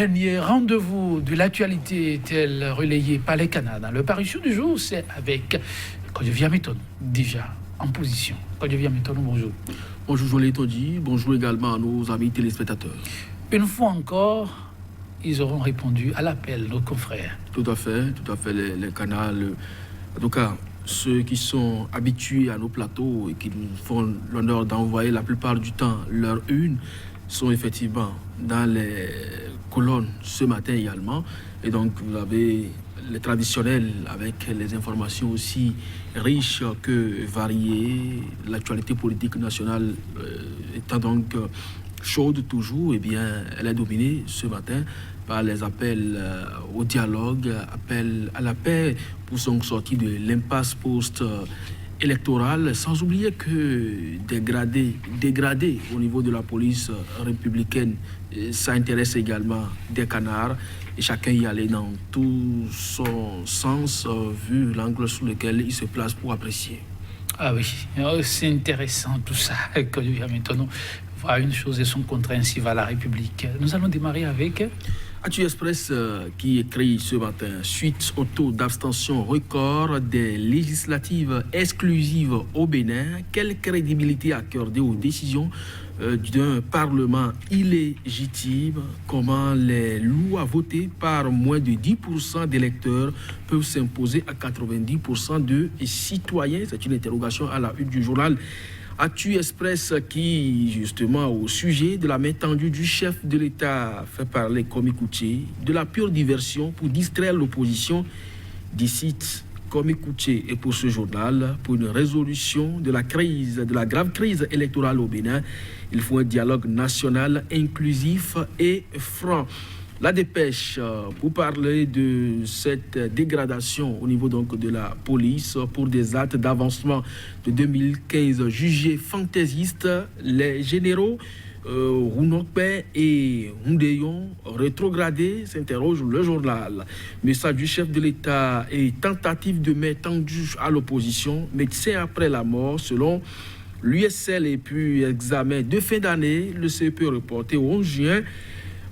dernier rendez-vous de l'actualité tel relayé par les Canadiens. Le parution du jour, c'est avec Kodjovia Méton, déjà en position. Kodjovia Méton, bonjour. Bonjour Joël Todi, bonjour également à nos amis téléspectateurs. Une fois encore, ils auront répondu à l'appel, nos confrères. Tout à fait, les canals, en tout cas, ceux qui sont habitués à nos plateaux et qui nous font l'honneur d'envoyer la plupart du temps leur une, sont effectivement dans les colonnes ce matin également. Et donc, vous avez les traditionnels avec les informations aussi riches que variées. L'actualité politique nationale étant donc chaude toujours, eh bien, elle est dominée ce matin par les appels au dialogue, appels à la paix pour son sortie de l'impasse post-électorale, sans oublier que dégradé au niveau de la police républicaine, ça intéresse également des canards et chacun y allait dans tout son sens vu l'angle sur lequel il se place pour apprécier. Ah oui, c'est intéressant tout ça. Quand je viens maintenant voir une chose et son contraire, ainsi va la République. Nous allons démarrer avec Actu Express qui écrit ce matin: suite au taux d'abstention record des législatives exclusives au Bénin, quelle crédibilité accorder aux décisions d'un Parlement illégitime? Comment les lois votées par moins de 10% d'électeurs peuvent s'imposer à 90% de citoyens? C'est une interrogation à la une du journal Actu Express qui, justement, au sujet de la main tendue du chef de l'État, fait parler Kwame Kouché de la pure diversion pour distraire l'opposition, décide Kwame Kouché. Et pour ce journal, pour une résolution de la grave crise électorale au Bénin, il faut un dialogue national inclusif et franc. La dépêche pour parler de cette dégradation au niveau donc de la police pour des actes d'avancement de 2015 jugés fantaisistes, les généraux Rounokpe et Hundeyon rétrogradés, s'interroge le journal. Message du chef de l'État et tentative de main tendue à l'opposition, médecin après la mort selon l'USL. Et puis examen de fin d'année, le CEP reporté au 11 juin.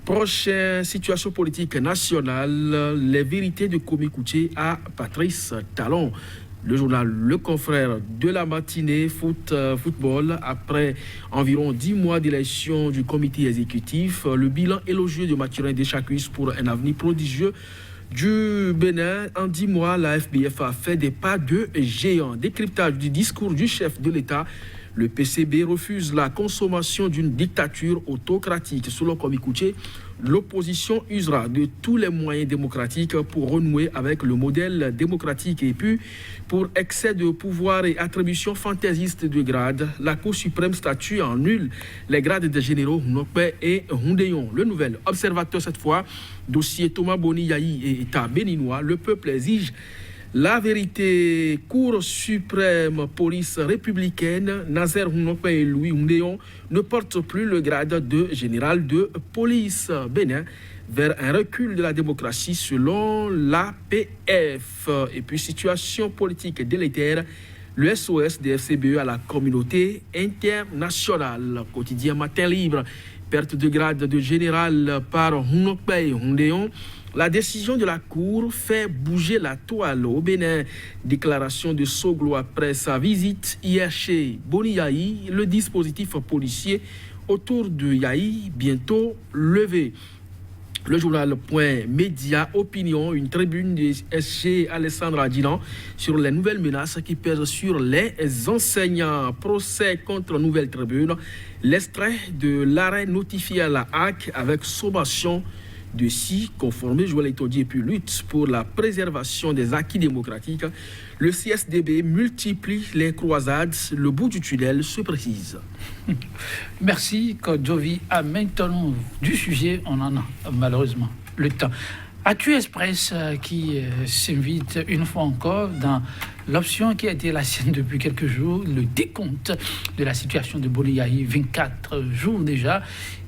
Prochaine situation politique nationale, les vérités de Kwame Kouché à Patrice Talon. Le journal Le Confrère de la matinée, football, après environ 10 mois d'élection du comité exécutif, le bilan élogieux de Mathurin Deschacus pour un avenir prodigieux du Bénin. En 10 mois, la FBF a fait des pas de géant. Décryptage du discours du chef de l'État. Le PCB refuse la consommation d'une dictature autocratique. Selon Kwame Kouché, l'opposition usera de tous les moyens démocratiques pour renouer avec le modèle démocratique. Et puis, pour excès de pouvoir et attribution fantaisiste de grades, la Cour suprême statue en nul les grades des généraux Nokpe et Hundeyon. Le nouvel observateur cette fois, dossier Thomas Boni Yahi et État béninois, le peuple exige la vérité. Cour suprême, police républicaine, Nazer Hunokpe et Louis Hundeyon ne portent plus le grade de général de police. Bénin vers un recul de la démocratie selon l'APF. Et puis situation politique délétère, le SOS des FCBE à la communauté internationale. Quotidien Matin Libre, perte de grade de général par Hunokpe et Hundeyon. La décision de la Cour fait bouger la toile au Bénin. Déclaration de Soglo après sa visite hier chez Boni Yahi. Le dispositif policier autour de Yahi bientôt levé. Le journal Point Média Opinion, une tribune de SG Alessandra Adilan sur les nouvelles menaces qui pèsent sur les enseignants. Procès contre Nouvelle Tribune. L'extrait de l'arrêt notifié à la HAC avec sommation de s'y conformer, Joël Todi, et puis lutte pour la préservation des acquis démocratiques. Le CSDB multiplie les croisades, le bout du tunnel se précise. Merci Kodjovi. À maintenant du sujet, on en a malheureusement le temps. Actu Express qui s'invite une fois encore dans l'option qui a été la sienne depuis quelques jours, le décompte de la situation de Boni Yahi, 24 jours déjà,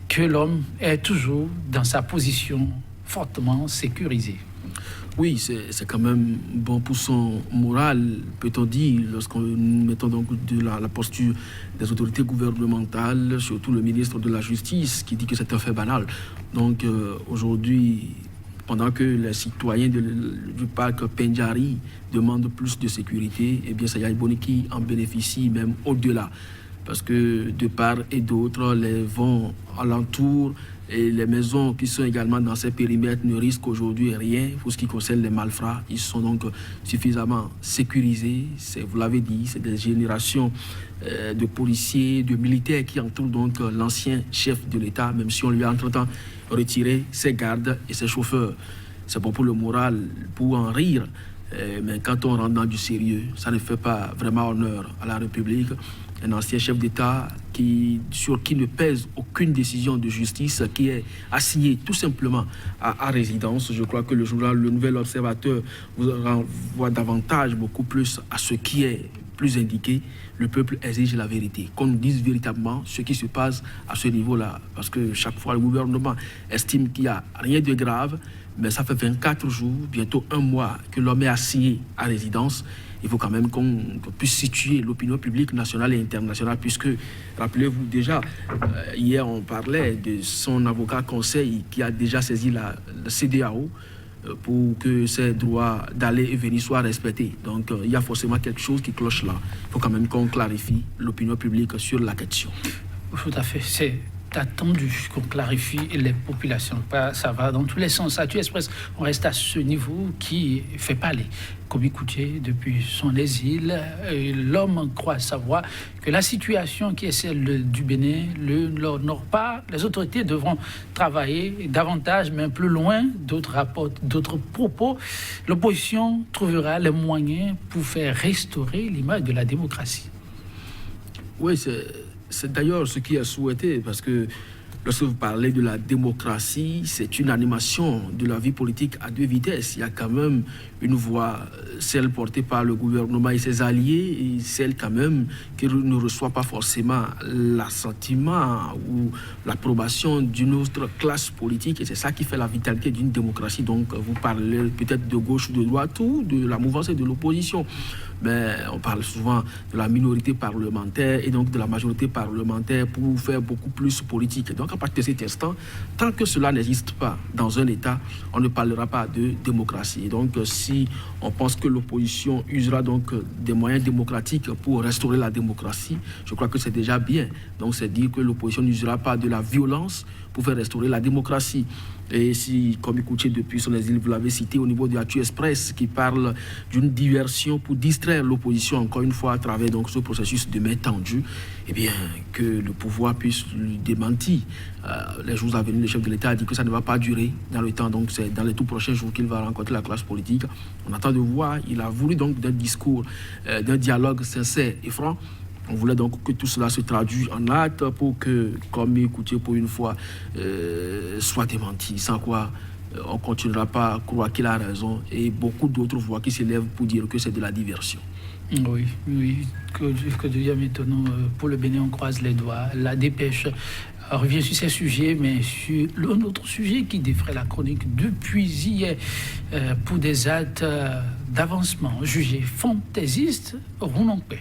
que l'homme est toujours dans sa position fortement sécurisée. Oui, c'est quand même bon pour son moral, peut-on dire, lorsqu'on mettons donc de la posture des autorités gouvernementales, surtout le ministre de la Justice, qui dit que c'est un fait banal. Donc aujourd'hui, pendant que les citoyens du parc Pendjari demandent plus de sécurité, eh bien c'est Yaïboni qui en bénéficie même au-delà. Parce que de part et d'autre, les vents alentours et les maisons qui sont également dans ces périmètres ne risquent aujourd'hui rien pour ce qui concerne les malfrats. Ils sont donc suffisamment sécurisés. Vous l'avez dit, c'est des générations de policiers, de militaires qui entourent donc l'ancien chef de l'État, même si on lui a entre-temps retiré ses gardes et ses chauffeurs. C'est bon pour le moral, pour en rire. Mais quand on rentre dans du sérieux, ça ne fait pas vraiment honneur à la République. Un ancien chef d'État sur qui ne pèse aucune décision de justice, qui est assigné tout simplement à résidence. Je crois que le journal Le Nouvel Observateur vous renvoie davantage, beaucoup plus à ce qui est plus indiqué. Le peuple exige la vérité, qu'on nous dise véritablement ce qui se passe à ce niveau-là. Parce que chaque fois, le gouvernement estime qu'il n'y a rien de grave, mais ça fait 24 jours, bientôt un mois, que l'homme est assigné à résidence. Il faut quand même qu'on puisse situer l'opinion publique nationale et internationale, puisque, rappelez-vous déjà, hier on parlait de son avocat conseil qui a déjà saisi la CEDEAO pour que ses droits d'aller et venir soient respectés. Donc il y a forcément quelque chose qui cloche là. Il faut quand même qu'on clarifie l'opinion publique sur la question. Tout à fait, c'est attendu qu'on clarifie les populations. Ça va dans tous les sens. À Express, on reste à ce niveau qui fait parler. Kobi Koutié, depuis son exil, l'homme croit savoir que la situation qui est celle du Bénin ne l'honore pas. Les autorités devront travailler davantage, mais plus loin, d'autres rapports, d'autres propos. L'opposition trouvera les moyens pour faire restaurer l'image de la démocratie. Oui, c'est d'ailleurs ce qui est souhaité, parce que lorsque vous parlez de la démocratie, c'est une animation de la vie politique à deux vitesses. Il y a quand même une voix, celle portée par le gouvernement et ses alliés, et celle quand même qui ne reçoit pas forcément l'assentiment ou l'approbation d'une autre classe politique. Et c'est ça qui fait la vitalité d'une démocratie. Donc vous parlez peut-être de gauche ou de droite ou de la mouvance et de l'opposition. Mais on parle souvent de la minorité parlementaire et donc de la majorité parlementaire pour faire beaucoup plus politique. Donc à partir de cet instant, tant que cela n'existe pas dans un État, on ne parlera pas de démocratie. Et donc si on pense que l'opposition usera donc des moyens démocratiques pour restaurer la démocratie, je crois que c'est déjà bien. Donc c'est dire que l'opposition n'usera pas de la violence pour faire restaurer la démocratie. Et si, comme écoutez depuis son exil, vous l'avez cité au niveau de Actu Express, qui parle d'une diversion pour distraire l'opposition, encore une fois, à travers donc, ce processus de main tendue, eh bien, que le pouvoir puisse lui démentir. Les jours à venir, le chef de l'État a dit que ça ne va pas durer dans le temps, donc c'est dans les tout prochains jours qu'il va rencontrer la classe politique. On attend de voir, il a voulu donc d'un discours, d'un dialogue sincère et franc. On voulait donc que tout cela se traduise en actes pour que, comme écoutez pour une fois, soit démenti. Sans quoi, on ne continuera pas à croire qu'il a raison. Et beaucoup d'autres voix qui s'élèvent pour dire que c'est de la diversion. Oui, que devient étonnant. Pour le Bénin, on croise les doigts. La dépêche revient sur ces sujets, mais sur un autre sujet qui défraie la chronique depuis hier pour des actes d'avancement jugés fantaisistes, Rounampé,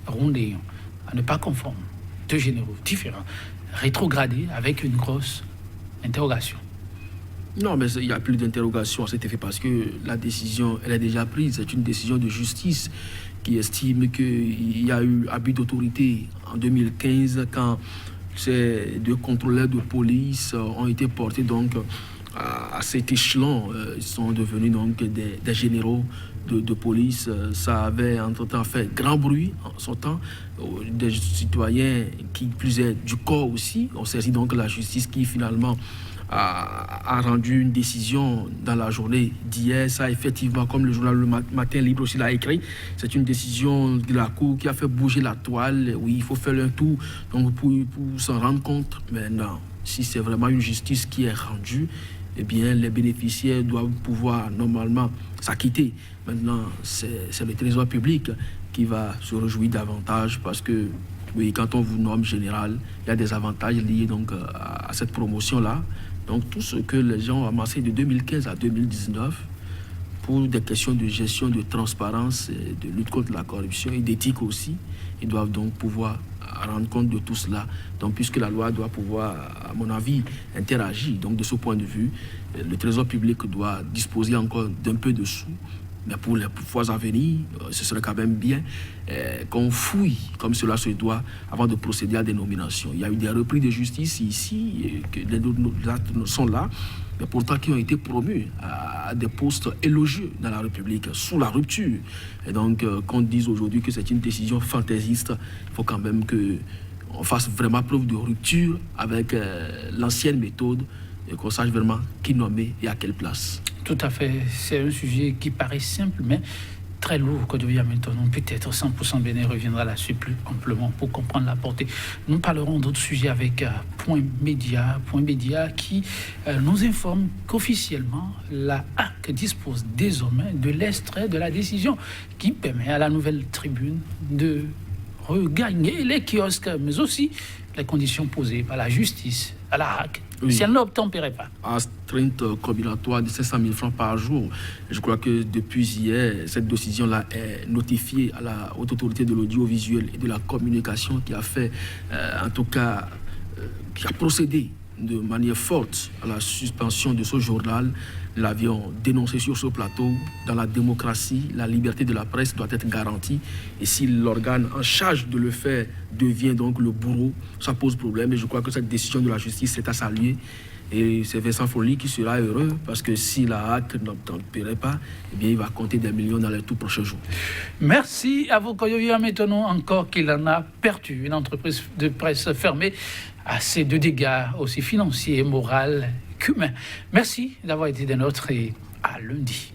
Rondéon, à ne pas confondre, deux généraux différents, rétrogradés avec une grosse interrogation. Non, mais il n'y a plus d'interrogation à cet effet parce que la décision, elle est déjà prise. C'est une décision de justice qui estime qu'il y a eu abus d'autorité en 2015 quand ces deux contrôleurs de police ont été portés donc à cet échelon. Ils sont devenus donc des généraux de police. Ça avait entre-temps fait grand bruit en son temps. Des citoyens qui plus est du corps aussi ont saisi donc la justice qui finalement a rendu une décision dans la journée d'hier. Ça, effectivement, comme le journal Le Matin Libre aussi l'a écrit, c'est une décision de la Cour qui a fait bouger la toile. Oui, il faut faire un tour donc pour s'en rendre compte. Mais non, si c'est vraiment une justice qui est rendue, eh bien, les bénéficiaires doivent pouvoir normalement s'acquitter. Maintenant, c'est le Trésor public qui va se réjouir davantage parce que, oui, quand on vous nomme général, il y a des avantages liés donc à cette promotion-là. Donc, tout ce que les gens ont amassé de 2015 à 2019 pour des questions de gestion, de transparence, de lutte contre la corruption et d'éthique aussi. Ils doivent donc pouvoir rendre compte de tout cela. Donc, puisque la loi doit pouvoir, à mon avis, interagir. Donc, de ce point de vue, le Trésor public doit disposer encore d'un peu de sous. Mais pour les fois à venir, ce serait quand même bien qu'on fouille comme cela se doit avant de procéder à des nominations. Il y a eu des repris de justice ici, que les actes sont là, mais pourtant qui ont été promus à des postes élogieux dans la République, sous la rupture. Et donc, qu'on dise aujourd'hui que c'est une décision fantaisiste, il faut quand même qu'on fasse vraiment preuve de rupture avec l'ancienne méthode et qu'on sache vraiment qui nommer et à quelle place. Tout à fait. C'est un sujet qui paraît simple, mais très lourd. Que devient maintenant peut-être 100% Bénin reviendra là-dessus plus amplement pour comprendre la portée. Nous parlerons d'autres sujets avec Point Média qui nous informe qu'officiellement la HAC dispose désormais de l'extrait de la décision qui permet à la nouvelle tribune de regagner les kiosques, mais aussi les conditions posées par la justice à la HAC. Oui. Si elle n'obtempérait pas. Astreinte combinatoire de 500 000 francs par jour. Je crois que depuis hier, cette décision-là est notifiée à la Haute Autorité de l'audiovisuel et de la communication qui a fait, en tout cas, qui a procédé de manière forte à la suspension de ce journal. Nous l'avions dénoncé sur ce plateau. Dans la démocratie, la liberté de la presse doit être garantie. Et si l'organe en charge de le faire devient donc le bourreau, ça pose problème. Et je crois que cette décision de la justice est à saluer. Et c'est Vincent Folli qui sera heureux parce que si la HAC n'obtempérait pas, eh bien, il va compter des millions dans les tout prochains jours. Merci à vous, Koyovi. Maintenant encore qu'il en a perdu une entreprise de presse fermée. Assez de dégâts aussi financiers, moraux qu'humains. Merci d'avoir été des nôtres et à lundi.